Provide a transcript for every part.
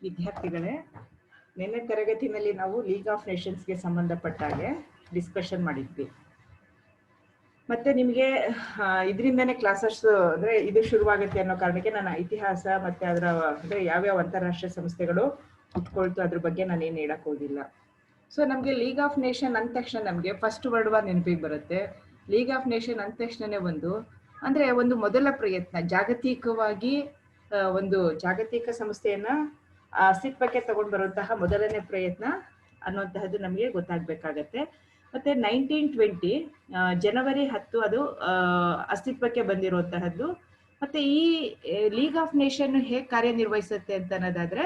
ವಿದ್ಯಾರ್ಥಿಗಳೇ, ನಿನ್ನೆ ತರಗತಿನಲ್ಲಿ ನಾವು ಲೀಗ್ ಆಫ್ ನೇಷನ್ಸ್ಗೆ ಸಂಬಂಧಪಟ್ಟ ಹಾಗೆ ಡಿಸ್ಕಷನ್ ಮಾಡಿದ್ವಿ. ಮತ್ತೆ ನಿಮಗೆ ಇದರಿಂದನೇ ಕ್ಲಾಸಸ್ ಅಂದ್ರೆ ಇದು ಶುರುವಾಗುತ್ತೆ ಅನ್ನೋ ಕಾರಣಕ್ಕೆ ನಾನು ಇತಿಹಾಸ ಮತ್ತೆ ಅದರ ಅಂದ್ರೆ ಯಾವ್ಯಾವ ಅಂತಾರಾಷ್ಟ್ರೀಯ ಸಂಸ್ಥೆಗಳು ಹುಟ್ಕೊಳ್ತು ಅದ್ರ ಬಗ್ಗೆ ನಾನೇನು ಹೇಳಕ್ ಹೋಗಿಲ್ಲ. ಸೊ ನಮಗೆ ಲೀಗ್ ಆಫ್ ನೇಷನ್ ಅಂದ ತಕ್ಷಣ ನಮಗೆ ಫಸ್ಟ್ ವರ್ಡ್ ವಾರ್ ನೆನಪಿಗೆ ಬರುತ್ತೆ. ಲೀಗ್ ಆಫ್ ನೇಷನ್ ಅಂದ ತಕ್ಷಣನೇ ಒಂದು ಮೊದಲ ಪ್ರಯತ್ನ ಜಾಗತಿಕವಾಗಿ ಒಂದು ಜಾಗತಿಕ ಸಂಸ್ಥೆಯನ್ನ ಅಸ್ತಿತ್ವಕ್ಕೆ ತಗೊಂಡು ಬರುವಂತಹ ಮೊದಲನೇ ಪ್ರಯತ್ನ ಅನ್ನುವಂತಹದ್ದು ನಮಗೆ ಗೊತ್ತಾಗ್ಬೇಕಾಗತ್ತೆ. ಮತ್ತೆ 1920 ಜನವರಿ 10 ಅದು ಅಸ್ತಿತ್ವಕ್ಕೆ ಬಂದಿರುವಂತಹದ್ದು. ಮತ್ತೆ ಈ ಲೀಗ್ ಆಫ್ ನೇಷನ್ ಹೇಗೆ ಕಾರ್ಯನಿರ್ವಹಿಸುತ್ತೆ ಅಂತ ಅನ್ನೋದಾದ್ರೆ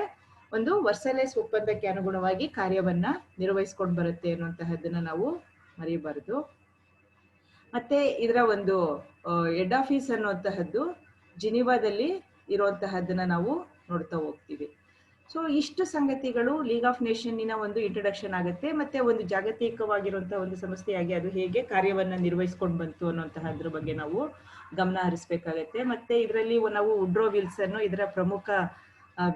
ಒಂದು ವರ್ಸೈಲೆಸ್ ಒಪ್ಪಂದಕ್ಕೆ ಅನುಗುಣವಾಗಿ ಕಾರ್ಯವನ್ನ ನಿರ್ವಹಿಸ್ಕೊಂಡು ಬರುತ್ತೆ ಅನ್ನುವಂತಹದ್ದನ್ನ ನಾವು ಮರೆಯಬಾರದು. ಮತ್ತೆ ಇದರ ಒಂದು ಹೆಡ್ ಆಫೀಸ್ ಅನ್ನುವಂತಹದ್ದು ಜಿನಿವಾದಲ್ಲಿ ಇರುವಂತಹದ್ದನ್ನ ನಾವು ನೋಡ್ತಾ ಹೋಗ್ತೀವಿ. ಸೊ ಇಷ್ಟು ಸಂಗತಿಗಳು ಲೀಗ್ ಆಫ್ ನೇಷನ್ನಿನ ಒಂದು ಇಂಟ್ರೊಡಕ್ಷನ್ ಆಗುತ್ತೆ. ಮತ್ತೆ ಒಂದು ಜಾಗತಿಕವಾಗಿರುವಂತಹ ಒಂದು ಸಂಸ್ಥೆಯಾಗಿ ಅದು ಹೇಗೆ ಕಾರ್ಯವನ್ನ ನಿರ್ವಹಿಸ್ಕೊಂಡು ಬಂತು ಅನ್ನುವಂತಹದ್ರ ಬಗ್ಗೆ ನಾವು ಗಮನ ಹರಿಸ್ಬೇಕಾಗತ್ತೆ. ಮತ್ತೆ ಇದರಲ್ಲಿ ನಾವು ವುಡ್ರೋ ವಿಲ್ಸನ್ ಇದರ ಪ್ರಮುಖ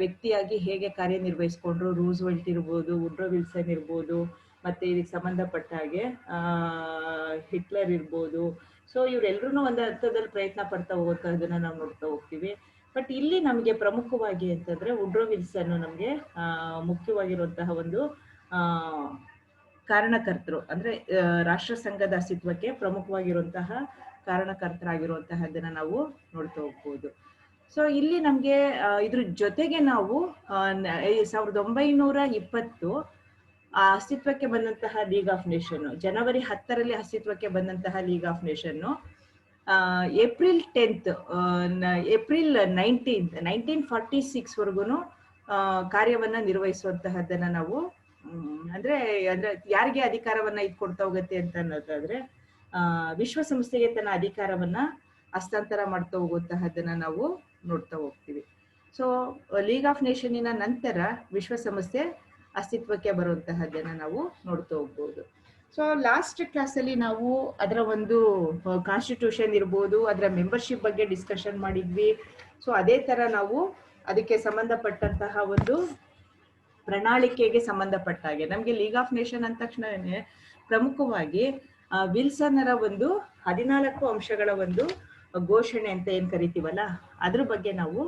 ವ್ಯಕ್ತಿಯಾಗಿ ಹೇಗೆ ಕಾರ್ಯನಿರ್ವಹಿಸ್ಕೊಂಡ್ರು, ರೂಸ್ವೆಲ್ಟ್ ಇರ್ಬೋದು, ವುಡ್ರೋ ವಿಲ್ಸನ್ ಇರ್ಬೋದು, ಮತ್ತೆ ಇದಕ್ಕೆ ಸಂಬಂಧಪಟ್ಟ ಹಾಗೆ ಹಿಟ್ಲರ್ ಇರ್ಬೋದು. ಸೊ ಇವರೆಲ್ಲರೂ ಒಂದು ಹಂತದಲ್ಲಿ ಪ್ರಯತ್ನ ಪಡ್ತಾ ಹೋಗೋದನ್ನ ನಾವು ನೋಡ್ತಾ ಹೋಗ್ತೀವಿ. ಬಟ್ ಇಲ್ಲಿ ನಮಗೆ ಪ್ರಮುಖವಾಗಿ ಅಂತಂದ್ರೆ ವುಡ್ರೋ ವಿಲ್ಸನ್ ನಮಗೆ ಮುಖ್ಯವಾಗಿರುವಂತಹ ಒಂದು ಕಾರಣಕರ್ತರು, ಅಂದ್ರೆ ರಾಷ್ಟ್ರ ಸಂಘದ ಅಸ್ತಿತ್ವಕ್ಕೆ ಪ್ರಮುಖವಾಗಿರುವಂತಹ ಕಾರಣಕರ್ತರಾಗಿರುವಂತಹದ್ದನ್ನ ನಾವು ನೋಡ್ತಾ ಹೋಗ್ಬೋದು. ಸೊ ಇಲ್ಲಿ ನಮ್ಗೆ ಇದ್ರ ಜೊತೆಗೆ ನಾವು 1920 ಅಸ್ತಿತ್ವಕ್ಕೆ ಬಂದಂತಹ ಲೀಗ್ ಆಫ್ ನೇಷನ್, ಜನವರಿ 10 ಅಸ್ತಿತ್ವಕ್ಕೆ ಬಂದಂತಹ ಲೀಗ್ ಆಫ್ ನೇಷನ್ ಏಪ್ರಿಲ್ 1946 ವರ್ಗು ಕಾರ್ಯವನ್ನ ನಿರ್ವಹಿಸುವಂತಹದ್ದನ್ನ ನಾವು ಅಂದ್ರೆ ಯಾರಿಗೆ ಅಧಿಕಾರವನ್ನ ಕೊಡ್ತಾ ಹೋಗುತ್ತೆ ಅಂತ ಅನ್ನೋದಾದ್ರೆ ವಿಶ್ವಸಂಸ್ಥೆಗೆ ತನ್ನ ಅಧಿಕಾರವನ್ನ ಹಸ್ತಾಂತರ ಮಾಡ್ತಾ ಹೋಗುವಂತಹದ್ದನ್ನ ನಾವು ನೋಡ್ತಾ ಹೋಗ್ತೀವಿ. ಸೊ ಲೀಗ್ ಆಫ್ ನೇಷನ್ನಿನ ನಂತರ ವಿಶ್ವಸಂಸ್ಥೆ ಅಸ್ತಿತ್ವಕ್ಕೆ ಬರುವಂತಹದ್ದನ್ನ ನಾವು ನೋಡ್ತಾ ಹೋಗ್ಬೋದು. ಸೊ ಲಾಸ್ಟ್ ಕ್ಲಾಸಲ್ಲಿ ನಾವು ಅದರ ಒಂದು ಕಾನ್ಸ್ಟಿಟ್ಯೂಷನ್ ಇರ್ಬೋದು, ಅದರ ಮೆಂಬರ್ಶಿಪ್ ಬಗ್ಗೆ ಡಿಸ್ಕಷನ್ ಮಾಡಿದ್ವಿ. ಸೊ ಅದೇ ತರ ನಾವು ಅದಕ್ಕೆ ಸಂಬಂಧಪಟ್ಟಂತಹ ಒಂದು ಪ್ರಣಾಳಿಕೆಗೆ ಸಂಬಂಧಪಟ್ಟ ಹಾಗೆ ನಮ್ಗೆ ಲೀಗ್ ಆಫ್ ನೇಷನ್ ಅಂದ ತಕ್ಷಣನೇ ಪ್ರಮುಖವಾಗಿ ವಿಲ್ಸನ್ನರ ಒಂದು 14 ಅಂಶಗಳ ಒಂದು ಘೋಷಣೆ ಅಂತ ಏನ್ ಕರಿತೀವಲ್ಲ ಅದ್ರ ಬಗ್ಗೆ ನಾವು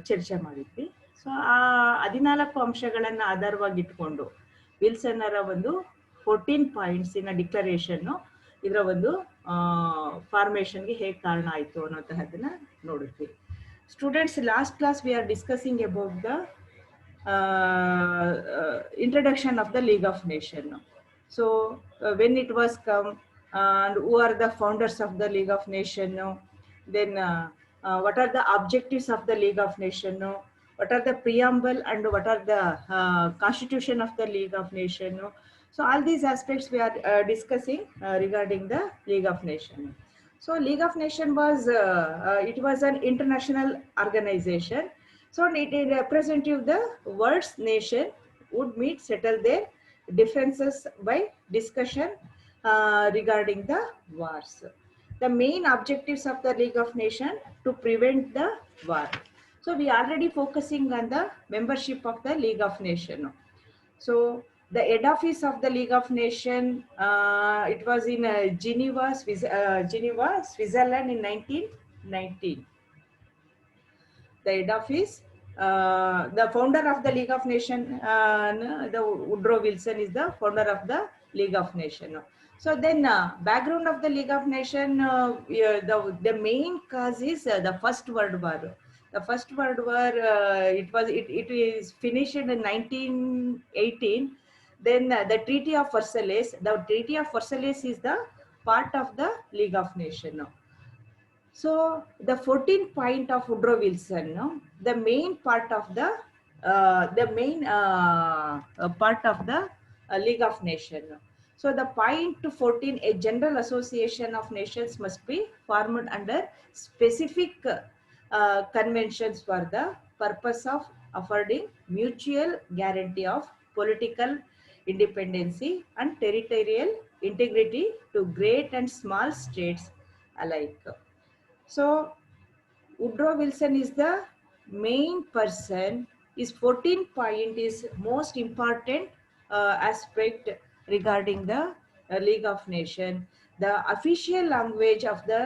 ಚರ್ಚೆ ಮಾಡಿದ್ವಿ. ಸೊ ಆ 14 ಅಂಶಗಳನ್ನ ಆಧಾರವಾಗಿಟ್ಕೊಂಡು ವಿಲ್ಸನ್ನರ ಒಂದು 14 ಪಾಯಿಂಟ್ಸ್ ಇನ ಡಿಕ್ಲರೇಷನ್ ಇದರ ಒಂದು ಫಾರ್ಮೇಶನ್ಗೆ ಹೇಗೆ ಕಾರಣ ಆಯ್ತು ಅನ್ನೋಂತಹದ್ದನ್ನ ನೋಡಿದ್ವಿ. Students, last class we are discussing about the introduction of the League of Nations. So when it was come and who are the founders of the League of Nations, then what are the objectives of the League of Nations, what are the preamble and what are the constitution of the League of Nations. So all these aspects we are discussing regarding the League of Nations. So League of Nations was it was an international organization. So it representative the world's nation would meet, settle their differences by discussion regarding the wars. The main objectives of the League of Nations to prevent the war. So we are already focusing on the membership of the League of Nations. So the head office of the League of Nations, it was in Geneva, Switzerland in 1919. The head office, the founder of the League of Nations, the Woodrow Wilson is the founder of the League of Nations. So then background of the League of Nations, the main cause is the First World War. The First World War, it is finished in 1918. Then the Treaty of Versailles, the Treaty of Versailles is the part of the League of Nations. So the 14th point of Woodrow Wilson, the main part of the League of Nations. So the point 14, a general association of nations must be formed under specific conventions for the purpose of affording mutual guarantee of political independency and territorial integrity to great and small states alike. So Woodrow Wilson is the main person is 14 point is most important aspect regarding the League of Nations. The official language of the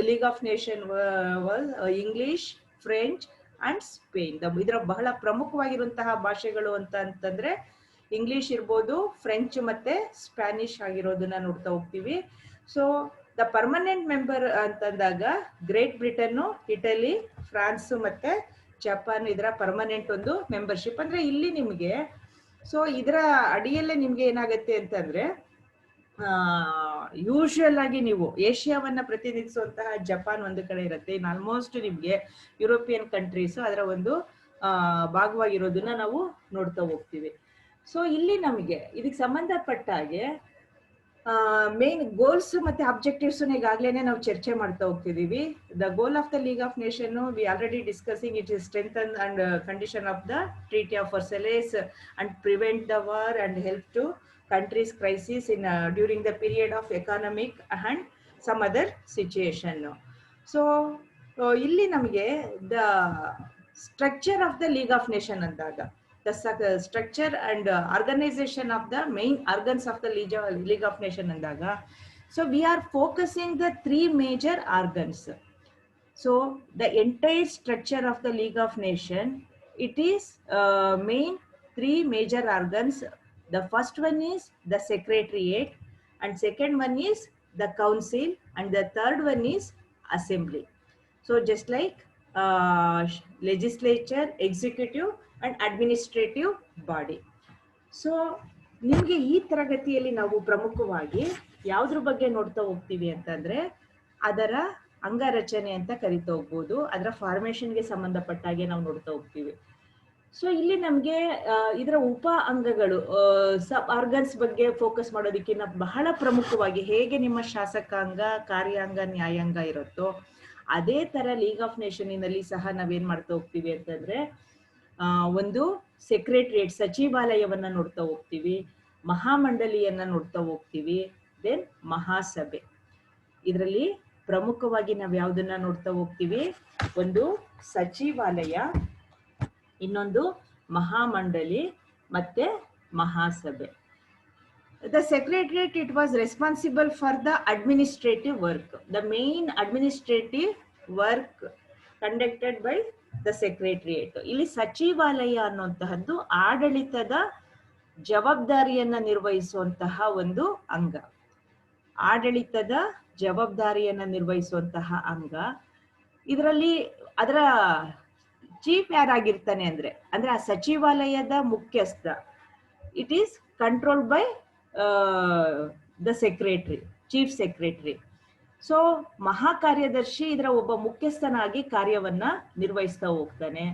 League of Nations was English, French and Spain. ಇದರ ಬಹಳ ಪ್ರಮುಖವಾಗಿರುವಂತಹ ಭಾಷೆಗಳು ಅಂತಂದ್ರೆ English ಇರ್ಬೋದು, French ಮತ್ತೆ Spanish ಆಗಿರೋದನ್ನ ನೋಡ್ತಾ ಹೋಗ್ತೀವಿ. So the permanent member ಅಂತಂದಾಗ great Britain, Italy, France ಮತ್ತೆ ಜಪಾನ್ ಇದರ ಪರ್ಮನೆಂಟ್ ಒಂದು ಮೆಂಬರ್ಶಿಪ್. ಅಂದ್ರೆ ಇಲ್ಲಿ ನಿಮಗೆ ಸೊ ಇದರ ಅಡಿಯಲ್ಲೇ ನಿಮ್ಗೆ ಏನಾಗತ್ತೆ ಅಂತಂದ್ರೆ ಯೂಶುವಲ್ ಆಗಿ ನೀವು ಏಷ್ಯಾವನ್ನ ಪ್ರತಿನಿಧಿಸುವಂತಹ ಜಪಾನ್ ಒಂದು ಕಡೆ ಇರುತ್ತೆ. ಇನ್ನು ಆಲ್ಮೋಸ್ಟ್ ನಿಮ್ಗೆ ಯುರೋಪಿಯನ್ ಕಂಟ್ರೀಸ್ ಅದರ ಒಂದು ಭಾಗವಾಗಿರೋದನ್ನ ನಾವು ನೋಡ್ತಾ ಹೋಗ್ತೀವಿ. ಸೊ ಇಲ್ಲಿ ನಮಗೆ ಇದಕ್ಕೆ ಸಂಬಂಧಪಟ್ಟ ಹಾಗೆ ಮೇನ್ ಗೋಲ್ಸ್ ಮತ್ತೆ ಅಬ್ಜೆಕ್ಟಿವ್ಸ್ ಈಗಾಗಲೇ ನಾವು ಚರ್ಚೆ ಮಾಡ್ತಾ ಹೋಗ್ತಿದೀವಿ. The goal of the League of Nation we already discussing it is strengthen and condition of the Treaty of Versailles and prevent the war and help to countries crisis in during the period of economic and some other situation. So illi namage the structure of the League of Nations andaga the structure and organization of the main organs of the League of Nations andaga, so we are focusing the three major organs. So the entire structure of the League of Nations, it is main three major organs. The first one is the Secretariat, and second one is the Council, and the third one is Assembly. So just like legislature, executive and administrative body. So ನಿಮಗೆ ಈ ತರಗತಿಯಲ್ಲಿ ನಾವು ಪ್ರಮುಖವಾಗಿ ಯಾವುದ್ರ ಬಗ್ಗೆ ನೋಡ್ತಾ ಹೋಗ್ತೀವಿ ಅಂತಂದ್ರೆ ಅದರ ಅಂಗರಚನೆ ಅಂತ ಕರಿತಾ ಹೋಗ್ಬೋದು, ಅದರ ಫಾರ್ಮೇಶನ್ಗೆ ಸಂಬಂಧಪಟ್ಟಾಗೆ ನಾವು ನೋಡ್ತಾ ಹೋಗ್ತೀವಿ. ಸೊ ಇಲ್ಲಿ ನಮ್ಗೆ ಇದರ ಉಪ ಅಂಗಗಳು ಸಬ್ ಆರ್ಗನ್ಸ್ ಬಗ್ಗೆ ಫೋಕಸ್ ಮಾಡೋದಕ್ಕಿಂತ ಬಹಳ ಪ್ರಮುಖವಾಗಿ ಹೇಗೆ ನಿಮ್ಮ ಶಾಸಕಾಂಗ, ಕಾರ್ಯಾಂಗ, ನ್ಯಾಯಾಂಗ ಇರುತ್ತೋ ಅದೇ ತರ ಲೀಗ್ ಆಫ್ ನೇಷನ್ನಲ್ಲಿ ಸಹ ನಾವೇನ್ ಮಾಡ್ತಾ ಹೋಗ್ತೀವಿ ಅಂತಂದ್ರೆ ಒಂದು ಸೆಕ್ರೆಟರಿಯೇಟ್ ಸಚಿವಾಲಯವನ್ನ ನೋಡ್ತಾ ಹೋಗ್ತೀವಿ, ಮಹಾಮಂಡಲಿಯನ್ನ ನೋಡ್ತಾ ಹೋಗ್ತೀವಿ, ದೆನ್ ಮಹಾಸಭೆ. ಇದರಲ್ಲಿ ಪ್ರಮುಖವಾಗಿ ನಾವ್ ಯಾವ್ದನ್ನ ನೋಡ್ತಾ ಹೋಗ್ತೀವಿ, ಒಂದು ಸಚಿವಾಲಯ, ಇನ್ನೊಂದು ಮಹಾಮಂಡಲಿ ಮತ್ತೆ ಮಹಾಸಭೆ. The Secretariat, it was responsible for the administrative work. The main administrative work conducted by the Secretariat. ಇಲ್ಲಿ ಸಚಿವಾಲಯ ಅನ್ನುವಂತಹದ್ದು ಆಡಳಿತದ ಜವಾಬ್ದಾರಿಯನ್ನ ನಿರ್ವಹಿಸುವಂತಹ ಒಂದು ಅಂಗ. ಆಡಳಿತದ ಜವಾಬ್ದಾರಿಯನ್ನ ನಿರ್ವಹಿಸುವಂತಹ ಅಂಗ. ಇದರಲ್ಲಿ ಅದರ ಚೀಫ್ ಯಾರಾಗಿರ್ತಾನೆ ಅಂದ್ರೆ ಆ ಸಚಿವಾಲಯದ ಮುಖ್ಯಸ್ಥ, it is controlled by the secretary, chief secretary. So ಮಹಾ ಕಾರ್ಯದರ್ಶಿ ಇದರ ಒಬ್ಬ ಮುಖ್ಯಸ್ಥನಾಗಿ ಕಾರ್ಯವನ್ನ ನಿರ್ವಹಿಸ್ತಾ ಹೋಗ್ತಾನೆ.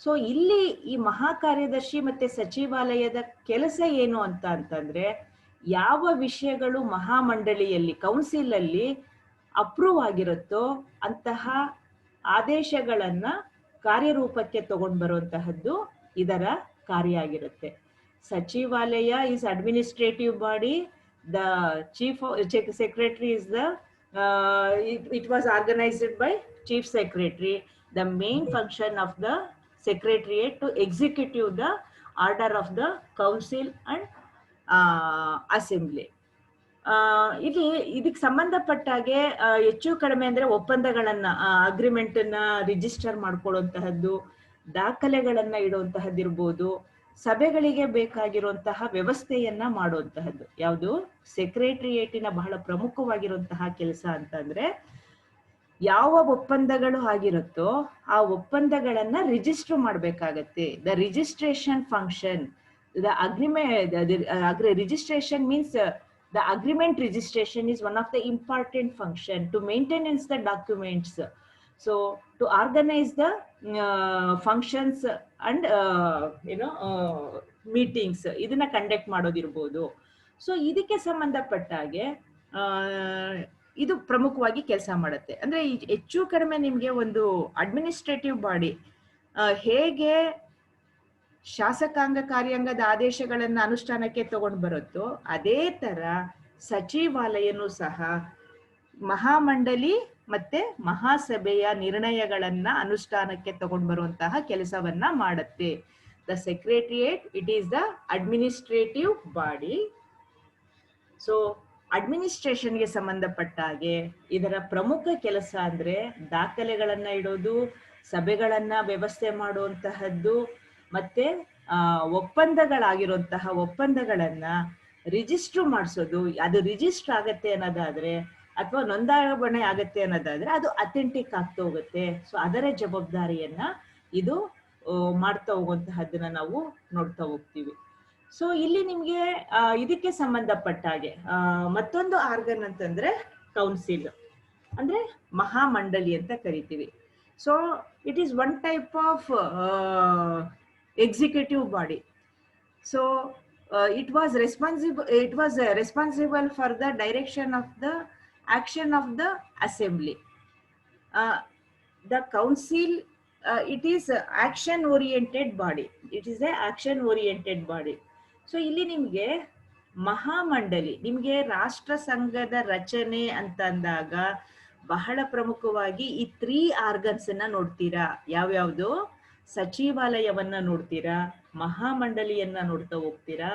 ಸೊ ಇಲ್ಲಿ ಈ ಮಹಾ ಕಾರ್ಯದರ್ಶಿ ಮತ್ತೆ ಸಚಿವಾಲಯದ ಕೆಲಸ ಏನು ಅಂತಂದ್ರೆ ಯಾವ ವಿಷಯಗಳು ಮಹಾಮಂಡಳಿಯಲ್ಲಿ ಕೌನ್ಸಿಲ್ ಅಲ್ಲಿ ಅಪ್ರೂವ್ ಆಗಿರುತ್ತೋ ಅಂತಹ ಆದೇಶಗಳನ್ನ ಕಾರ್ಯರೂಪಕ್ಕೆ ತಗೊಂಡು ಬರುವಂತಹದ್ದು ಇದರ ಕಾರ್ಯ ಆಗಿರುತ್ತೆ. ಸಚಿವಾಲಯ is administrative body, the chief secretary is the it was organized by chief secretary. The main function of the secretariat to execute the order of the council and assembly. ಇಲ್ಲಿ ಇದಕ್ಕೆ ಸಂಬಂಧಪಟ್ಟಾಗೆ ಹೆಚ್ಚು ಕಡಿಮೆ ಅಂದ್ರೆ ಒಪ್ಪಂದಗಳನ್ನ ಅಗ್ರಿಮೆಂಟ್ ನ ರಿಜಿಸ್ಟರ್ ಮಾಡ್ಕೊಳ್ಳುವಂತಹದ್ದು, ದಾಖಲೆಗಳನ್ನ ಇಡುವಂತಹದ್ದಿರ್ಬೋದು, ಸಭೆಗಳಿಗೆ ಬೇಕಾಗಿರುವಂತಹ ವ್ಯವಸ್ಥೆಯನ್ನ ಮಾಡುವಂತಹದ್ದು ಯಾವುದು ಸೆಕ್ರೆಟರಿಯೇಟಿನ ಬಹಳ ಪ್ರಮುಖವಾಗಿರುವಂತಹ ಕೆಲಸ ಅಂತಂದ್ರೆ ಯಾವ ಒಪ್ಪಂದಗಳು ಆಗಿರುತ್ತೋ ಆ ಒಪ್ಪಂದಗಳನ್ನ ರಿಜಿಸ್ಟರ್ ಮಾಡ್ಬೇಕಾಗತ್ತೆ. The registration function, the registration means the agreement registration is one of the important function to maintenance the documents. So to organize the functions and meetings ಇದನ್ನ ಕಂಡಕ್ಟ್ ಮಾಡೋದಿರ್ಬೋದು. ಸೊ ಇದಕ್ಕೆ ಸಂಬಂಧಪಟ್ಟಾಗೆ ಇದು ಪ್ರಮುಖವಾಗಿ ಕೆಲಸ ಮಾಡುತ್ತೆ. ಅಂದ್ರೆ ಹೆಚ್ಚು ಕಡಿಮೆ ನಿಮ್ಗೆ ಒಂದು ಅಡ್ಮಿನಿಸ್ಟ್ರೇಟಿವ್ ಬಾಡಿ ಹೇಗೆ ಶಾಸಕಾಂಗ ಕಾರ್ಯಾಂಗದ ಆದೇಶಗಳನ್ನ ಅನುಷ್ಠಾನಕ್ಕೆ ತಗೊಂಡು ಬರುತ್ತೋ ಅದೇ ತರ ಸಚಿವಾಲಯನೂ ಸಹ ಮಹಾಮಂಡಲಿ ಮತ್ತೆ ಮಹಾಸಭೆಯ ನಿರ್ಣಯಗಳನ್ನ ಅನುಷ್ಠಾನಕ್ಕೆ ತಗೊಂಡು ಬರುವಂತಹ ಕೆಲಸವನ್ನ ಮಾಡುತ್ತೆ. The secretariat it is the administrative body. So ಅಡ್ಮಿನಿಸ್ಟ್ರೇಷನ್ಗೆ ಸಂಬಂಧಪಟ್ಟ ಹಾಗೆ ಇದರ ಪ್ರಮುಖ ಕೆಲಸ ಅಂದ್ರೆ ದಾಖಲೆಗಳನ್ನ ಇಡೋದು, ಸಭೆಗಳನ್ನ ವ್ಯವಸ್ಥೆ ಮಾಡುವಂತಹದ್ದು, ಮತ್ತೆ ಒಪ್ಪಂದಗಳಾಗಿರುವಂತಹ ಒಪ್ಪಂದಗಳನ್ನ ರಿಜಿಸ್ಟರ್ ಮಾಡಿಸೋದು. ಅದು ರಿಜಿಸ್ಟರ್ ಆಗತ್ತೆ ಅನ್ನೋದಾದ್ರೆ ಅಥವಾ ನೋಂದಾವಣೆ ಆಗತ್ತೆ ಅನ್ನೋದಾದ್ರೆ ಅದು ಅಥೆಂಟಿಕ್ ಆಗ್ತಾ ಹೋಗುತ್ತೆ. ಸೊ ಅದರ ಜವಾಬ್ದಾರಿಯನ್ನ ಇದು ಮಾಡ್ತಾ ಹೋಗುವಂತಹದ್ದನ್ನ ನಾವು ನೋಡ್ತಾ ಹೋಗ್ತೀವಿ. ಸೊ ಇಲ್ಲಿ ನಿಮ್ಗೆ ಇದಕ್ಕೆ ಸಂಬಂಧಪಟ್ಟ ಹಾಗೆ ಮತ್ತೊಂದು ಆರ್ಗನ್ ಅಂತಂದ್ರೆ ಕೌನ್ಸಿಲ್, ಅಂದ್ರೆ ಮಹಾಮಂಡಲಿ ಅಂತ ಕರಿತೀವಿ. So it is one type of executive body. So it was responsible for the direction of the action of the assembly. The council it is action oriented body. It is a action oriented body. So ಇಲ್ಲಿ ನಿಮ್ಗೆ ಮಹಾಮಂಡಲಿ, ನಿಮ್ಗೆ ರಾಷ್ಟ್ರ ಸಂಘದ ರಚನೆ ಅಂತ ಅಂದಾಗ ಬಹಳ ಪ್ರಮುಖವಾಗಿ ಈ 3 ಆರ್ಗನ್ಸ್ ಅನ್ನ ನೋಡ್ತೀರಾ. ಯಾವ್ಯಾವ್ದು? ಸಚಿವಾಲಯವನ್ನ ನೋಡ್ತೀರಾ, ಮಹಾಮಂಡಲಿಯನ್ನ ನೋಡ್ತಾ ಹೋಗ್ತೀರಾ,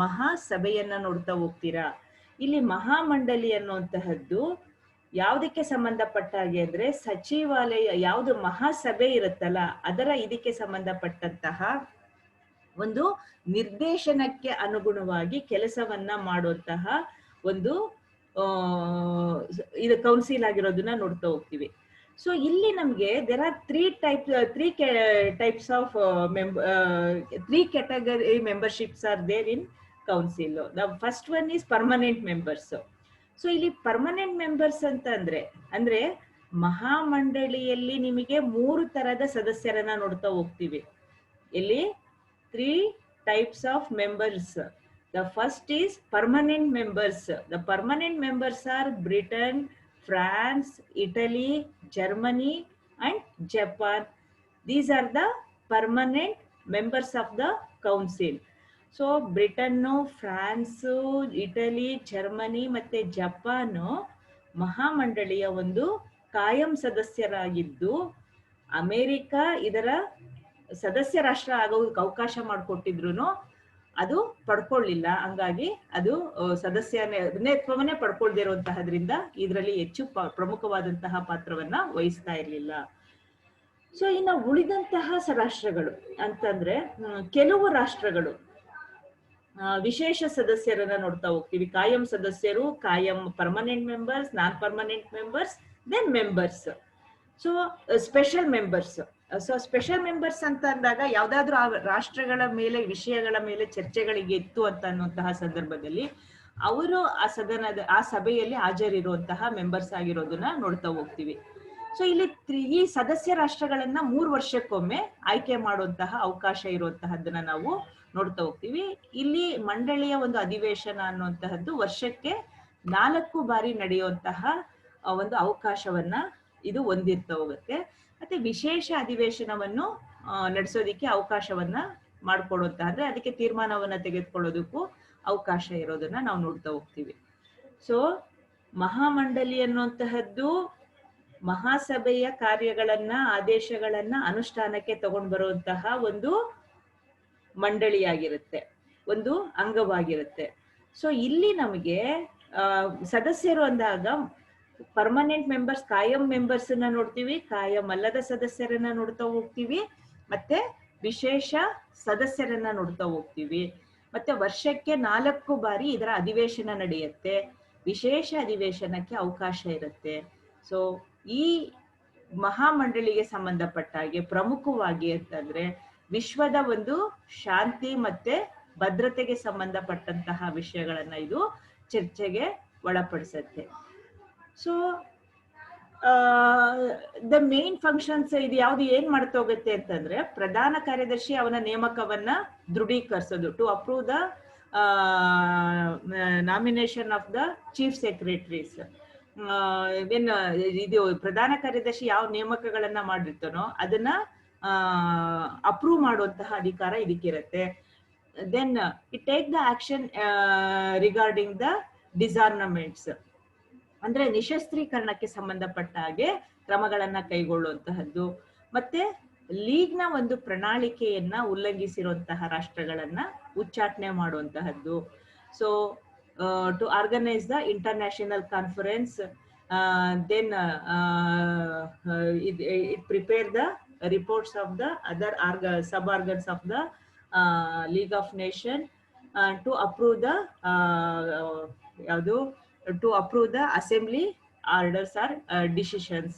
ಮಹಾಸಭೆಯನ್ನ ನೋಡ್ತಾ ಹೋಗ್ತೀರಾ. ಇಲ್ಲಿ ಮಹಾಮಂಡಲಿ ಅನ್ನುವಂತಹದ್ದು ಯಾವುದಕ್ಕೆ ಸಂಬಂಧಪಟ್ಟ ಹಾಗೆ ಅಂದ್ರೆ ಸಚಿವಾಲಯ, ಯಾವುದು ಮಹಾಸಭೆ ಇರುತ್ತಲ್ಲ ಅದರ ಇದಕ್ಕೆ ಸಂಬಂಧಪಟ್ಟಂತಹ ಒಂದು ನಿರ್ದೇಶನಕ್ಕೆ ಅನುಗುಣವಾಗಿ ಕೆಲಸವನ್ನ ಮಾಡುವಂತಹ ಒಂದು ಇದು ಕೌನ್ಸಿಲ್ ಆಗಿರೋದನ್ನ ನೋಡ್ತಾ ಹೋಗ್ತೀವಿ. ಸೊ ಇಲ್ಲಿ ನಮ್ಗೆ there are three types of three category memberships are there in council. The first one is permanent members. So ಇಲ್ಲಿ ಪರ್ಮನೆಂಟ್ ಮೆಂಬರ್ಸ್ ಅಂತ ಅಂದ್ರೆ ಮಹಾಮಂಡಳಿಯಲ್ಲಿ ನಿಮಗೆ 3 ತರದ ಸದಸ್ಯರನ್ನ ನೋಡ್ತಾ ಹೋಗ್ತೀವಿ. ಇಲ್ಲಿ 3 types of members. The first is permanent members. The permanent members are Britain, France, Italy, Germany and Japan. These are the permanent members of the council. So Britain, France, Italy, Germany ಮತ್ತೆ Japan ಮಹಾಮಂಡಳಿಯ ಒಂದು ಕಾಯಂ ಸದಸ್ಯರಾಗಿದ್ದು America ಇದರ ಸದಸ್ಯ ರಾಷ್ಟ್ರ ಆಗೋದಕ್ಕೆ ಅವಕಾಶ ಮಾಡಿಕೊಟ್ಟಿದ್ರು ಅದು ಪಡ್ಕೊಳ್ಳಿಲ್ಲ. ಹಂಗಾಗಿ ಅದು ಸದಸ್ಯತ್ವವನ್ನೇ ಪಡ್ಕೊಳ್ದಿರುವಂತಹದ್ರಿಂದ ಇದರಲ್ಲಿ ಹೆಚ್ಚು ಪ್ರಮುಖವಾದಂತಹ ಪಾತ್ರವನ್ನ ವಹಿಸ್ತಾ ಇರಲಿಲ್ಲ. ಸೊ ಇನ್ನು ಉಳಿದಂತಹ ರಾಷ್ಟ್ರಗಳು ಅಂತಂದ್ರೆ ಕೆಲವು ರಾಷ್ಟ್ರಗಳು ವಿಶೇಷ ಸದಸ್ಯರನ್ನ ನೋಡ್ತಾ ಹೋಗ್ತೀವಿ. ಕಾಯಂ ಸದಸ್ಯರು, ಕಾಯಂ permanent members, non permanent members, then members. So special members. So special members ಅಂತ ಅಂದಾಗ ಯಾವ್ದಾದ್ರು ಆ ರಾಷ್ಟ್ರಗಳ ಮೇಲೆ ವಿಷಯಗಳ ಮೇಲೆ ಚರ್ಚೆಗಳಿಗೆ ಇತ್ತು ಅಂತ ಅನ್ನುವಂತಹ ಸಂದರ್ಭದಲ್ಲಿ ಅವರು ಆ ಸಭೆಯಲ್ಲಿ ಹಾಜರಿರುವಂತಹ ಮೆಂಬರ್ಸ್ ಆಗಿರೋದನ್ನ ನೋಡ್ತಾ ಹೋಗ್ತೀವಿ. ಸೊ ಇಲ್ಲಿ ಈ ಸದಸ್ಯ ರಾಷ್ಟ್ರಗಳನ್ನ 3 ವರ್ಷಕ್ಕೊಮ್ಮೆ ಆಯ್ಕೆ ಮಾಡುವಂತಹ ಅವಕಾಶ ಇರುವಂತಹದ್ದನ್ನ ನಾವು ನೋಡ್ತಾ ಹೋಗ್ತೀವಿ. ಇಲ್ಲಿ ಮಂಡಳಿಯ ಒಂದು ಅಧಿವೇಶನ ಅನ್ನುವಂತಹದ್ದು ವರ್ಷಕ್ಕೆ 4 ಬಾರಿ ನಡೆಯುವಂತಹ ಒಂದು ಅವಕಾಶವನ್ನ ಇದು ಹೊಂದಿರ್ತಾ ಹೋಗುತ್ತೆ. ಮತ್ತೆ ವಿಶೇಷ ಅಧಿವೇಶನವನ್ನು ನಡೆಸೋದಿಕ್ಕೆ ಅವಕಾಶವನ್ನ ಮಾಡ್ಕೊಡುವಂತಹ ಅಂದ್ರೆ ಅದಕ್ಕೆ ತೀರ್ಮಾನವನ್ನ ತೆಗೆದುಕೊಳ್ಳೋದಕ್ಕೂ ಅವಕಾಶ ಇರೋದನ್ನ ನಾವು ನೋಡ್ತಾ ಹೋಗ್ತೀವಿ. ಸೊ ಮಹಾಮಂಡಲಿ ಅನ್ನುವಂತಹದ್ದು ಮಹಾಸಭೆಯ ಕಾರ್ಯಗಳನ್ನ, ಆದೇಶಗಳನ್ನ ಅನುಷ್ಠಾನಕ್ಕೆ ತಗೊಂಡು ಬರುವಂತಹ ಒಂದು ಮಂಡಳಿಯಾಗಿರುತ್ತೆ, ಒಂದು ಅಂಗವಾಗಿರುತ್ತೆ. ಸೊ ಇಲ್ಲಿ ನಮಗೆ ಸದಸ್ಯರು ಅಂದಾಗ ಪರ್ಮನೆಂಟ್ ಮೆಂಬರ್ಸ್, ಕಾಯಂ ಮೆಂಬರ್ಸ್ ಅನ್ನ ನೋಡ್ತೀವಿ, ಕಾಯಂ ಅಲ್ಲದ ಸದಸ್ಯರನ್ನ ನೋಡ್ತಾ ಹೋಗ್ತೀವಿ, ಮತ್ತೆ ವಿಶೇಷ ಸದಸ್ಯರನ್ನ ನೋಡ್ತಾ ಹೋಗ್ತೀವಿ. ಮತ್ತೆ ವರ್ಷಕ್ಕೆ 4 ಬಾರಿ ಇದರ ಅಧಿವೇಶನ ನಡೆಯುತ್ತೆ, ವಿಶೇಷ ಅಧಿವೇಶನಕ್ಕೆ ಅವಕಾಶ ಇರುತ್ತೆ. ಸೊ ಈ ಮಹಾಮಂಡಳಿಗೆ ಸಂಬಂಧಪಟ್ಟ ಹಾಗೆ ಪ್ರಮುಖವಾಗಿ ಅಂತಂದ್ರೆ ವಿಶ್ವದ ಒಂದು ಶಾಂತಿ ಮತ್ತೆ ಭದ್ರತೆಗೆ ಸಂಬಂಧಪಟ್ಟಂತಹ ವಿಷಯಗಳನ್ನ ಇದು ಚರ್ಚೆಗೆ ಒಳಪಡಿಸುತ್ತೆ. ಸೊ ದ ಮೇನ್ ಫಂಕ್ಷನ್ಸ್ ಇದು ಯಾವ್ದು ಏನ್ ಮಾಡ್ತಾ ಹೋಗುತ್ತೆ ಅಂತಂದ್ರೆ ಪ್ರಧಾನ ಕಾರ್ಯದರ್ಶಿ ಅವನ ನೇಮಕವನ್ನ ದೃಢೀಕರಿಸೋದು, to approve the nomination of the chief secretaries. ಇದು ಪ್ರಧಾನ ಕಾರ್ಯದರ್ಶಿ ಯಾವ ನೇಮಕಗಳನ್ನ ಮಾಡಿರ್ತಾನೋ ಅದನ್ನ ಅಪ್ರೂವ್ ಮಾಡುವಂತಹ ಅಧಿಕಾರ ಇದಕ್ಕಿರುತ್ತೆ. Then it take the action regarding the disarmaments. ಅಂದ್ರೆ ನಿಶಸ್ತ್ರೀಕರಣಕ್ಕೆ ಸಂಬಂಧಪಟ್ಟ ಹಾಗೆ ಕ್ರಮಗಳನ್ನ ಕೈಗೊಳ್ಳುವಂತಹದ್ದು, ಮತ್ತೆ ಲೀಗ್ನ ಒಂದು ಪ್ರಣಾಳಿಕೆಯನ್ನ ಉಲ್ಲಂಘಿಸಿರುವಂತಹ ರಾಷ್ಟ್ರಗಳನ್ನ ಉಚ್ಚಾಟನೆ ಮಾಡುವಂತಹದ್ದು. So to organise the international conference, then it prepare the reports of the other sub-organs of the League of Nations to approve the to approve the assembly orders or decisions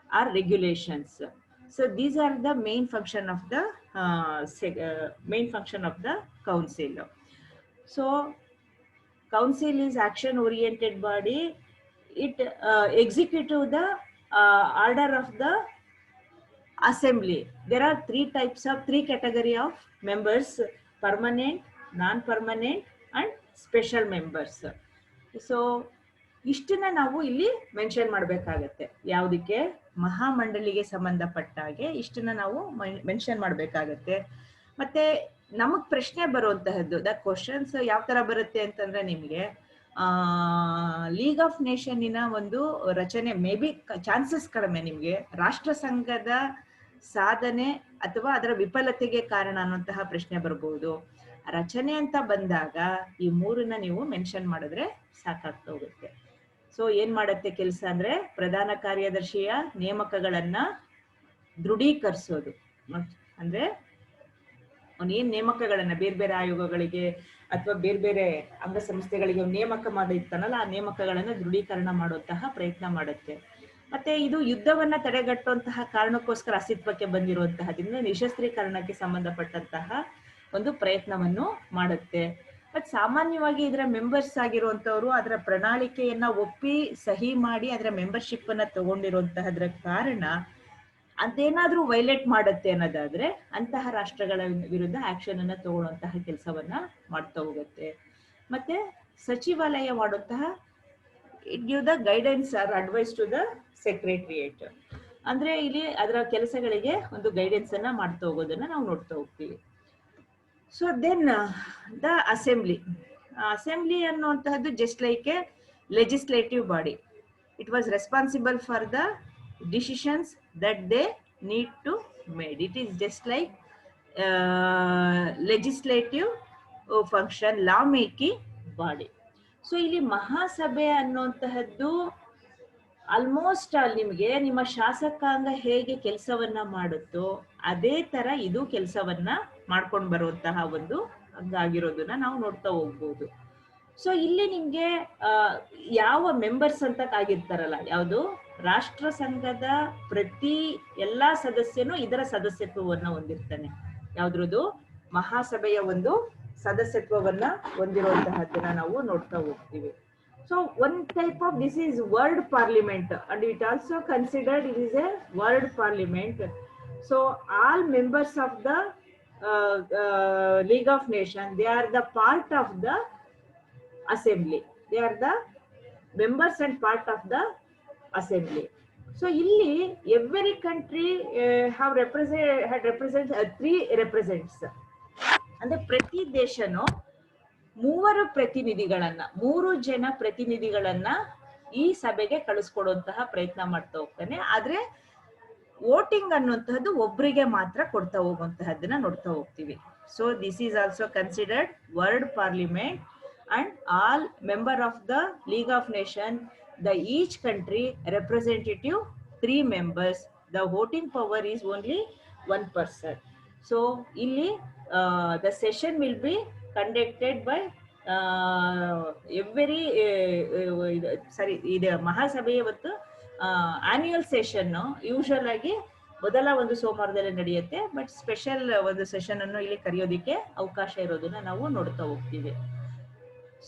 or regulations. So these are the main function of the council. So council is action oriented body. It execute the order of the assembly. There are three category of members: permanent, non-permanent and special members. So ಇಷ್ಟನ್ನ ನಾವು ಇಲ್ಲಿ mention ಮಾಡಬೇಕಾಗತ್ತೆ. ಯಾವುದಕ್ಕೆ? ಮಹಾಮಂಡಲಿಗೆ ಸಂಬಂಧಪಟ್ಟ ಹಾಗೆ ಇಷ್ಟನ್ನ ನಾವು mention ಮಾಡಬೇಕಾಗತ್ತೆ. ಮತ್ತೆ ನಮಗ್ ಪ್ರಶ್ನೆ ಬರುವಂತಹದ್ದು, ದ ಕ್ವಶನ್ಸ್ ಯಾವ ತರ ಬರುತ್ತೆ ಅಂತಂದ್ರೆ, ನಿಮ್ಗೆ ಲೀಗ್ ಆಫ್ ನೇಷನ್ನಿನ ಒಂದು ರಚನೆ ಮೇ ಬಿ ಚಾನ್ಸಸ್ ಕಡಿಮೆ ನಿಮ್ಗೆ ರಾಷ್ಟ್ರ ಸಂಘದ ಸಾಧನೆ ಅಥವಾ ಅದರ ವಿಫಲತೆಗೆ ಕಾರಣ ಅನ್ನುವಂತಹ ಪ್ರಶ್ನೆ ಬರಬಹುದು. ರಚನೆ ಅಂತ ಬಂದಾಗ ಈ ಮೂರನ್ನ ನೀವು ಮೆನ್ಷನ್ ಮಾಡಿದ್ರೆ ಸಾಕಾಗ್ತಾ ಹೋಗುತ್ತೆ. ಸೊ ಏನ್ ಮಾಡತ್ತೆ ಕೆಲಸ ಅಂದ್ರೆ, ಪ್ರಧಾನ ಕಾರ್ಯದರ್ಶಿಯ ನೇಮಕಗಳನ್ನ ದೃಢೀಕರಿಸೋದು. ಅಂದ್ರೆ ಅವನೇನ್ ನೇಮಕಗಳನ್ನ ಬೇರೆ ಬೇರೆ ಆಯೋಗಗಳಿಗೆ ಅಥವಾ ಬೇರೆ ಬೇರೆ ಅಂಗಸಂಸ್ಥೆಗಳಿಗೆ ನೇಮಕ ಮಾಡಿರ್ತಾನಲ್ಲ, ಆ ನೇಮಕಗಳನ್ನ ದೃಢೀಕರಣ ಮಾಡುವಂತಹ ಪ್ರಯತ್ನ ಮಾಡುತ್ತೆ. ಮತ್ತೆ ಇದು ಯುದ್ಧವನ್ನ ತಡೆಗಟ್ಟುವಂತಹ ಕಾರಣಕ್ಕೋಸ್ಕರ ಅಸ್ತಿತ್ವಕ್ಕೆ ಬಂದಿರುವಂತಹದಿಂದ ನಿಶಸ್ತ್ರೀಕರಣಕ್ಕೆ ಸಂಬಂಧಪಟ್ಟಂತಹ ಒಂದು ಪ್ರಯತ್ನವನ್ನು ಮಾಡುತ್ತೆ. ಮತ್ ಸಾಮಾನ್ಯವಾಗಿ ಇದರ ಮೆಂಬರ್ಸ್ ಆಗಿರುವಂತವ್ರು ಅದರ ಪ್ರಣಾಳಿಕೆಯನ್ನ ಒಪ್ಪಿ ಸಹಿ ಮಾಡಿ ಅದರ ಮೆಂಬರ್ಶಿಪ್ ಅನ್ನ ತಗೊಂಡಿರುವಂತಹದ್ರ ಕಾರಣ ಅದೇನಾದ್ರೂ ವೈಲೇಟ್ ಮಾಡುತ್ತೆ ಅನ್ನೋದಾದ್ರೆ ಅಂತಹ ರಾಷ್ಟ್ರಗಳ ವಿರುದ್ಧ ಆಕ್ಷನ್ ಅನ್ನ ತಗೊಳ್ಳುವಂತಹ ಕೆಲಸವನ್ನ ಮಾಡ್ತಾ ಹೋಗುತ್ತೆ. ಮತ್ತೆ ಸಚಿವಾಲಯ ಮಾಡುವಂತಹ it give the guidance or advise to the secretariat. ಅಂದ್ರೆ ಇಲ್ಲಿ ಅದರ ಕೆಲಸಗಳಿಗೆ ಒಂದು ಗೈಡೆನ್ಸ್ ಅನ್ನ ಮಾಡ್ತಾ ಹೋಗೋದನ್ನ ನಾವು ನೋಡ್ತಾ ಹೋಗ್ತೀವಿ. So then the assembly. Assembly ಅನ್ನುವಂತಹದ್ದು just like a legislative body. It was responsible for the decisions that they need to made. It is just like legislative function, law making body. So ಇಲ್ಲಿ ಮಹಾಸಭೆ ಅನ್ನುವಂತಹದ್ದು almost ನಿಮಗೆ ನಿಮ್ಮ ಶಾಸಕಾಂಗ ಹೇಗೆ ಕೆಲಸವನ್ನ ಮಾಡುತ್ತೋ ಅದೇ ತರ ಇದು ಕೆಲಸವನ್ನ ಮಾಡ್ಕೊಂಡು ಬರುವಂತಹ ಒಂದು ಅಂಗಾಗಿರೋದನ್ನ ನಾವು ನೋಡ್ತಾ ಹೋಗ್ಬೋದು. ಸೊ ಇಲ್ಲಿ ನಿಮ್ಗೆ ಯಾವ ಮೆಂಬರ್ಸ್ ಅಂತ ಆಗಿರ್ತಾರಲ್ಲ, ಯಾವುದು ರಾಷ್ಟ್ರ ಸಂಘದ ಪ್ರತಿ ಎಲ್ಲಾ ಸದಸ್ಯನು ಇದರ ಸದಸ್ಯತ್ವವನ್ನ ಹೊಂದಿರ್ತಾನೆ. ಯಾವ್ದ್ರದ್ದು? ಮಹಾಸಭೆಯ ಒಂದು ಸದಸ್ಯತ್ವವನ್ನ ಹೊಂದಿರುವಂತಹದ್ದನ್ನ ನಾವು ನೋಡ್ತಾ ಹೋಗ್ತೀವಿ. So one type of this is world parliament and it also considered it is A world parliament. So all members of the League of nation, they are the part of the assembly. They are the members and part of the assembly. So illi every country had represent 3 represents. ಅಂದ್ರೆ ಪ್ರತಿ ದೇಶನು 3 ಪ್ರತಿನಿಧಿಗಳನ್ನ 3 ಜನ ಪ್ರತಿನಿಧಿಗಳನ್ನ ಈ ಸಭೆಗೆ ಕಳಿಸ್ಕೊಡುವಂತಹ ಪ್ರಯತ್ನ ಮಾಡ್ತಾ ಹೋಗ್ತಾನೆ. ಆದ್ರೆ ವೋಟಿಂಗ್ ಅನ್ನುವಂತಹದ್ದು ಒಬ್ಬರಿಗೆ ಮಾತ್ರ ಕೊಡ್ತಾ ಹೋಗುವಂತಹದ್ದನ್ನ ನೋಡ್ತಾ ಹೋಗ್ತೀವಿ. So this is also considered world parliament. And all member of the League of Nations, the each country representative 3 members. The voting power is only 1 person. So illi the session will be conducted by every ಇದು ಮಹಾಸಭೆಯ ಒಂದು annual session usual ಆಗಿ ಮೊದಲ ಒಂದು ಸೋಮವಾರದಲ್ಲಿ ನಡೆಯುತ್ತೆ. But special ಒಂದು session ಅನ್ನು ಇಲ್ಲಿ ಕರೆಯೋದಿಕ್ಕೆ ಅವಕಾಶ ಇರೋದನ್ನ ನಾವು ನೋಡ್ತಾ ಹೋಗ್ತೀವಿ.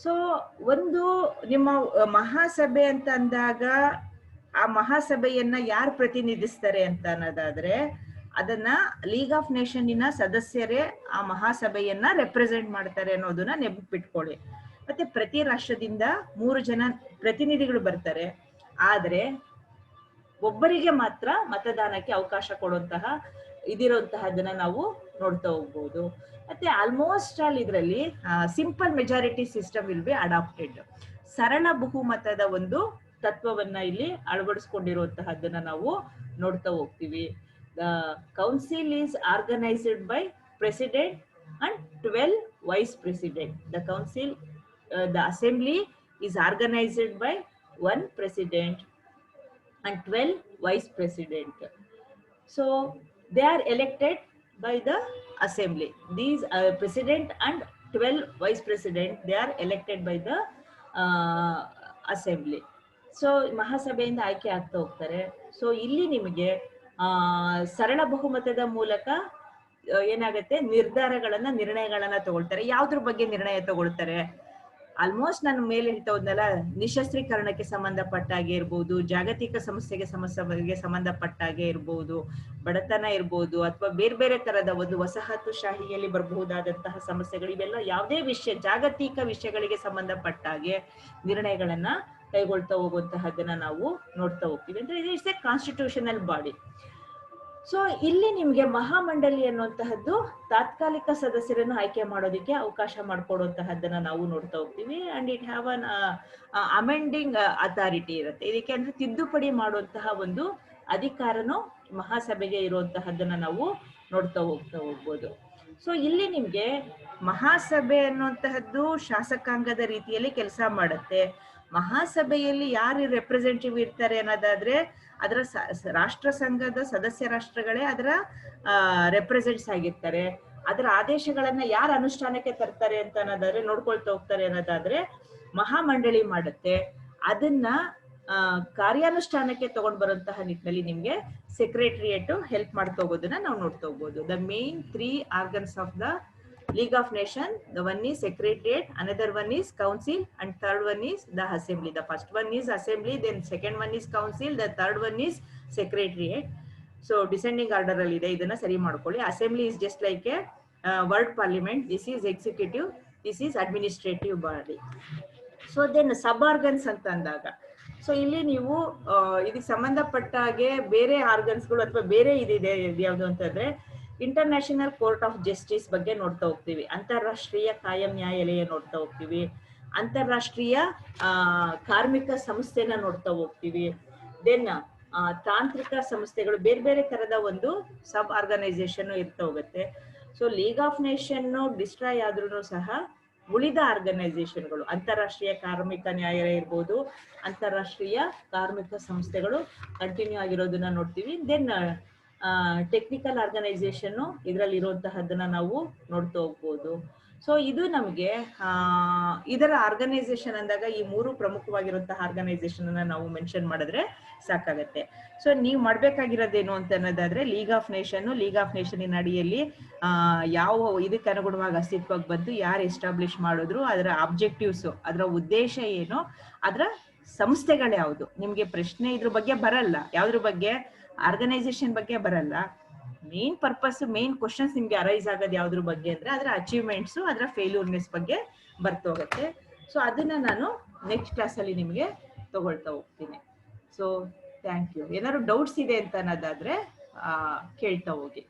ಸೊ ಒಂದು ನಿಮ್ಮ ಮಹಾಸಭೆ ಅಂತ ಅಂದಾಗ ಆ ಮಹಾಸಭೆಯನ್ನ ಯಾರು ಪ್ರತಿನಿಧಿಸ್ತಾರೆ ಅಂತ ಅನ್ನೋದಾದ್ರೆ ಅದನ್ನ ಲೀಗ್ ಆಫ್ ನೇಷನ್ನಿನ ಸದಸ್ಯರೇ ಆ ಮಹಾಸಭೆಯನ್ನ ರೆಪ್ರೆಸೆಂಟ್ ಮಾಡ್ತಾರೆ ಅನ್ನೋದನ್ನ ನೆನಪಿಟ್ಕೊಳ್ಳಿ. ಮತ್ತೆ ಪ್ರತಿ ರಾಷ್ಟ್ರದಿಂದ 3 ಜನ ಪ್ರತಿನಿಧಿಗಳು ಬರ್ತಾರೆ. ಆದ್ರೆ ಒಬ್ಬರಿಗೆ ಮಾತ್ರ ಮತದಾನಕ್ಕೆ ಅವಕಾಶ ಕೊಡುವಂತಹ ಇದಿರುವಂತಹದನ್ನ ನಾವು ನೋಡ್ತಾ ಹೋಗ್ಬೋದು. ಮತ್ತೆ ಆಲ್ಮೋಸ್ಟ್ ಆಲ್ ಇದರಲ್ಲಿ simple majority system will be adopted. ಸರಳ ಬಹುಮತದ ಒಂದು ತತ್ವವನ್ನ ಇಲ್ಲಿ ಅಳವಡಿಸ್ಕೊಂಡಿರುವಂತಹದ್ದನ್ನ ನಾವು ನೋಡ್ತಾ ಹೋಗ್ತೀವಿ. The council is organised by president and 12 vice president. The council, the assembly is organized by one president and 12 vice president. So they are elected by the assembly. These president and 12 vice president, they are elected by the assembly. So ಮಹಾಸಭೆಯಿಂದ ಆಯ್ಕೆ ಆಗ್ತಾ ಹೋಗ್ತಾರೆ. So ಇಲ್ಲಿ ನಿಮಗೆ ಸರಳ ಬಹುಮತದ ಮೂಲಕ ಏನಾಗುತ್ತೆ, ನಿರ್ಣಯಗಳನ್ನ ತಗೊಳ್ತಾರೆ. ಯಾವ್ದ್ರ ಬಗ್ಗೆ ನಿರ್ಣಯ ತಗೊಳ್ತಾರೆ? ಆಲ್ಮೋಸ್ಟ್ ನಾನು ಮೇಲೆ ಹೇಳ್ತಾ ಹೋದ್ನಲ್ಲ, ನಿಶಸ್ತ್ರೀಕರಣಕ್ಕೆ ಸಂಬಂಧಪಟ್ಟಾಗೆ ಇರ್ಬೋದು, ಜಾಗತಿಕ ಸಮಸ್ಯೆಗೆ ಸಂಬಂಧಪಟ್ಟಾಗೆ ಇರ್ಬೋದು, ಬಡತನ ಇರ್ಬೋದು, ಅಥವಾ ಬೇರೆ ಬೇರೆ ತರದ ಒಂದು ವಸಾಹತುಶಾಹಿಯಲ್ಲಿ ಬರಬಹುದಾದಂತಹ ಸಮಸ್ಯೆಗಳು, ಇವೆಲ್ಲ ಯಾವುದೇ ವಿಷಯ, ಜಾಗತಿಕ ವಿಷಯಗಳಿಗೆ ಸಂಬಂಧಪಟ್ಟಾಗೆ ನಿರ್ಣಯಗಳನ್ನ ಕೈಗೊಳ್ತಾ ಹೋಗುವಂತಹದ್ದನ್ನ ನಾವು ನೋಡ್ತಾ ಹೋಗ್ತೀವಿ. ಅಂದ್ರೆ it's A constitutional body. So ಇಲ್ಲಿ ನಿಮ್ಗೆ ಮಹಾಮಂಡಲಿ ಅನ್ನುವಂತಹದ್ದು ತಾತ್ಕಾಲಿಕ ಸದಸ್ಯರನ್ನು ಆಯ್ಕೆ ಮಾಡೋದಕ್ಕೆ ಅವಕಾಶ ಮಾಡಿಕೊಡುವಂತಹದ್ದನ್ನ ನಾವು ನೋಡ್ತಾ ಹೋಗ್ತೀವಿ. And it have an amending authority ಇರುತ್ತೆ. ಇದಕ್ಕೆ ಅಂದ್ರೆ ತಿದ್ದುಪಡಿ ಮಾಡುವಂತಹ ಒಂದು ಅಧಿಕಾರನು ಮಹಾಸಭೆಗೆ ಇರುವಂತಹದ್ದನ್ನ ನಾವು ನೋಡ್ತಾ ಹೋಗ್ಬೋದು. ಸೊ ಇಲ್ಲಿ ನಿಮ್ಗೆ ಮಹಾಸಭೆ ಅನ್ನುವಂತಹದ್ದು ಶಾಸಕಾಂಗದ ರೀತಿಯಲ್ಲಿ ಕೆಲಸ ಮಾಡುತ್ತೆ. ಮಹಾಸಭೆಯಲ್ಲಿ ಯಾರು ರೆಪ್ರೆಸೆಂಟೇಟಿವ್ ಇರ್ತಾರೆ ಅನ್ನೋದಾದ್ರೆ ಅದರ ರಾಷ್ಟ್ರ ಸಂಘದ ಸದಸ್ಯ ರಾಷ್ಟ್ರಗಳೇ ಅದರ ರೆಪ್ರೆಸೆಂಟ್ಸ್ ಆಗಿರ್ತಾರೆ. ಅದರ ಆದೇಶಗಳನ್ನ ಯಾರು ಅನುಷ್ಠಾನಕ್ಕೆ ತರ್ತಾರೆ ಅಂತ ಅನ್ನೋದಾದ್ರೆ, ನೋಡ್ಕೊಳ್ತಾ ಹೋಗ್ತಾರೆ ಅನ್ನೋದಾದ್ರೆ ಮಹಾಮಂಡಳಿ ಮಾಡುತ್ತೆ. ಅದನ್ನ ಕಾರ್ಯಾನುಷ್ಠಾನಕ್ಕೆ ತಗೊಂಡ್ ಬರುವಂತಹ ನಿಟ್ಟಿನಲ್ಲಿ ನಿಮ್ಗೆ ಸೆಕ್ರೆಟರಿಯೇಟ್ ಹೆಲ್ಪ್ ಮಾಡ್ತಾ ಹೋಗೋದನ್ನ ನಾವು ನೋಡ್ತಾ ಹೋಗ್ಬೋದು. The main 3 organs of the League of Nations, the one is Secretariat, another one is Council, and third one is the Assembly. The first one is Assembly, then second one is Council, the third one is Secretariat. So descending order alli ide, idanna sari ಮಾಡ್ಕೊಳ್ಳಿ. Assembly is just like a word parliament. This is executive, this is administrative body. So then sub organs ಅಂತ ಅಂದಾಗ, so ಇಲ್ಲಿ ನೀವು ಇದಕ್ಕೆ ಸಂಬಂಧಪಟ್ಟ ಹಾಗೆ ಬೇರೆ ಆರ್ಗನ್ಸ್ಗಳು ಅಥವಾ ಬೇರೆ ಇದಿದೆ ಯಾವುದು ಅಂತಂದ್ರೆ ಇಂಟರ್ನ್ಯಾಷನಲ್ ಕೋರ್ಟ್ ಆಫ್ ಜಸ್ಟಿಸ್ ಬಗ್ಗೆ ನೋಡ್ತಾ ಹೋಗ್ತೀವಿ. ಅಂತಾರಾಷ್ಟ್ರೀಯ ಕಾಯಂ ನ್ಯಾಯಾಲಯ ನೋಡ್ತಾ ಹೋಗ್ತೀವಿ. ಅಂತಾರಾಷ್ಟ್ರೀಯ ಕಾರ್ಮಿಕ ಸಂಸ್ಥೆನ ನೋಡ್ತಾ ಹೋಗ್ತೀವಿ. ದೆನ್ ತಾಂತ್ರಿಕ ಸಂಸ್ಥೆಗಳು, ಬೇರೆ ಬೇರೆ ತರದ ಒಂದು ಸಬ್ ಆರ್ಗನೈಸೇಷನ್ ಇರ್ತಾ ಹೋಗುತ್ತೆ. So league of nation destroy ಆದ್ರೂ ಸಹ ಉಳಿದ ಆರ್ಗನೈಸೇಷನ್ಗಳು, ಅಂತಾರಾಷ್ಟ್ರೀಯ ಕಾರ್ಮಿಕ ನ್ಯಾಯಾಲಯ ಇರ್ಬೋದು, ಅಂತಾರಾಷ್ಟ್ರೀಯ ಕಾರ್ಮಿಕ ಸಂಸ್ಥೆಗಳು ಕಂಟಿನ್ಯೂ ಆಗಿರೋದನ್ನ ನೋಡ್ತೀವಿ. ದೆನ್ ಟೆಕ್ನಿಕಲ್ ಆರ್ಗನೈಸೇಷನ್ ಇದರಲ್ಲಿ ಇರುವಂತಹದ್ದನ್ನ ನಾವು ನೋಡ್ತಾ ಹೋಗ್ಬೋದು. ಸೊ ಇದು ನಮಗೆ ಇದರ ಆರ್ಗನೈಸೇಷನ್ ಅಂದಾಗ ಈ 3 ಪ್ರಮುಖವಾಗಿರುವಂತಹ ಆರ್ಗನೈಸೇಷನ್ ಅನ್ನ ನಾವು ಮೆನ್ಷನ್ ಮಾಡಿದ್ರೆ ಸಾಕಾಗತ್ತೆ. ಸೊ ನೀವು ಮಾಡ್ಬೇಕಾಗಿರೋದೇನು ಅಂತ ಅನ್ನೋದಾದ್ರೆ, ಲೀಗ್ ಆಫ್ ನೇಷನ್ ಅಡಿಯಲ್ಲಿ ಯಾವ ಇದಕ್ಕೆ ಅನುಗುಣವಾಗಿ ಅಸ್ತಿತ್ವಕ್ಕೆ ಬಂತು, ಯಾರು ಎಸ್ಟಾಬ್ಲಿಷ್ ಮಾಡಿದ್ರು, ಅದರ ಆಬ್ಜೆಕ್ಟಿವ್ಸ್, ಅದರ ಉದ್ದೇಶ ಏನು, ಅದರ ಸಂಸ್ಥೆಗಳು ಯಾವುದು. ನಿಮ್ಗೆ ಪ್ರಶ್ನೆ ಇದ್ರ ಬಗ್ಗೆ ಬರಲ್ಲ, ಯಾವ್ದ್ರ ಬಗ್ಗೆ, ಆರ್ಗನೈಸೇಷನ್ ಬಗ್ಗೆ ಬರಲ್ಲ. ಮೇನ್ ಪರ್ಪಸ್, ಮೇನ್ ಕ್ವಶನ್ಸ್ ನಿಮ್ಗೆ ಅರೈಸ್ ಆಗೋದು ಯಾವ್ದ್ರ ಬಗ್ಗೆ ಅಂದ್ರೆ ಅದರ ಅಚೀವ್ಮೆಂಟ್ಸ್, ಅದರ ಫೇಲ್ಯೂರ್ನೆಸ್ ಬಗ್ಗೆ ಬರ್ತೋಗತ್ತೆ. ಸೊ ಅದನ್ನ ನಾನು ನೆಕ್ಸ್ಟ್ ಕ್ಲಾಸ್ ಅಲ್ಲಿ ನಿಮ್ಗೆ ತಗೊಳ್ತಾ ಹೋಗ್ತೀನಿ. So thank you. ಏನಾದ್ರು ಡೌಟ್ಸ್ ಇದೆ ಅಂತ ಅನ್ನೋದಾದ್ರೆ ಕೇಳ್ತಾ ಹೋಗಿ.